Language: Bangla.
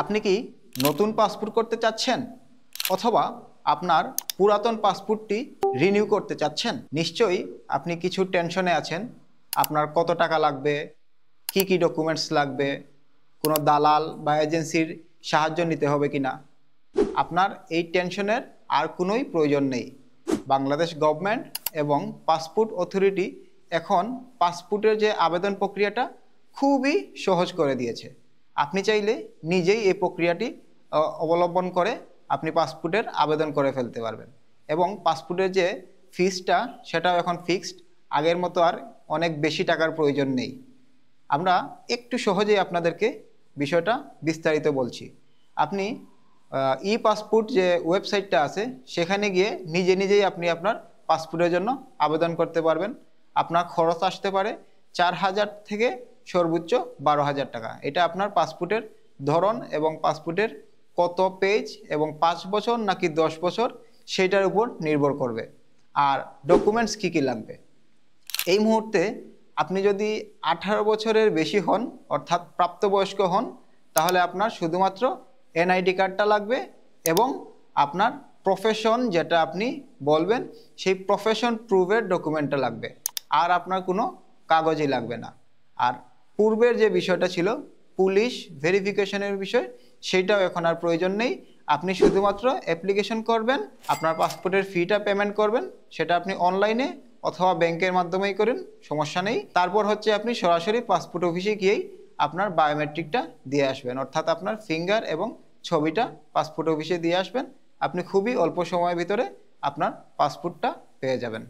আপনি কি নতুন পাসপোর্ট করতে চাচ্ছেন অথবা আপনার পুরাতন পাসপোর্টটি রিনিউ করতে চাচ্ছেন? নিশ্চয়ই আপনি কিছু টেনশনে আছেন। আপনার কত টাকা লাগবে, কি কি ডকুমেন্টস লাগবে, কোনো দালাল বা এজেন্সির সাহায্য নিতে হবে কিনা। আপনার এই টেনশনের আর কোনোই প্রয়োজন নেই। বাংলাদেশ গভর্নমেন্ট এবং পাসপোর্ট অথরিটি এখন পাসপোর্টের যে আবেদন প্রক্রিয়াটা খুবই সহজ করে দিয়েছে। আপনি চাইলে নিজেই এই প্রক্রিয়াটি অবলম্বন করে আপনি পাসপোর্টের আবেদন করে ফেলতে পারবেন। এবং পাসপোর্টের যে ফিসটা সেটাও এখন ফিক্সড, আগের মতো আর অনেক বেশি টাকার প্রয়োজন নেই। আমরা একটু সহজেই আপনাদেরকে বিষয়টা বিস্তারিত বলছি। আপনি ই পাসপোর্ট যে ওয়েবসাইটটা আছে সেখানে গিয়ে নিজে নিজেই আপনি আপনার পাসপোর্টের জন্য আবেদন করতে পারবেন। আপনার খরচ আসতে পারে 4,000 থেকে সর্বোচ্চ 12,000 টাকা। এটা আপনার পাসপোর্টের ধরন এবং পাসপোর্টের কত পেজ এবং 5 বছর নাকি 10 বছর সেইটার উপর নির্ভর করবে। আর ডকুমেন্টস কী কী লাগবে, এই মুহূর্তে আপনি যদি 18 বছরের বেশি হন অর্থাৎ প্রাপ্তবয়স্ক হন তাহলে আপনার শুধুমাত্র এনআইডি কার্ডটা লাগবে এবং আপনার প্রফেশন যেটা আপনি বলবেন সেই প্রফেশন প্রুফের ডকুমেন্টটা লাগবে, আর আপনার কোনো কাগজই লাগবে না। আর পূর্বের যে বিষয়টা ছিল পুলিশ ভেরিফিকেশনের বিষয়, সেইটাও এখন আর প্রয়োজন নেই। আপনি শুধুমাত্র অ্যাপ্লিকেশন করবেন, আপনার পাসপোর্টের ফিটা পেমেন্ট করবেন, সেটা আপনি অনলাইনে অথবা ব্যাংকের মাধ্যমেই করেন, সমস্যা নেই। তারপর হচ্ছে আপনি সরাসরি পাসপোর্ট অফিসে গিয়েই আপনার বায়োমেট্রিকটা দিয়ে আসবেন, অর্থাৎ আপনার ফিঙ্গার এবং ছবিটা পাসপোর্ট অফিসে দিয়ে আসবেন। আপনি খুবই অল্প সময়ের ভিতরে আপনার পাসপোর্টটা পেয়ে যাবেন।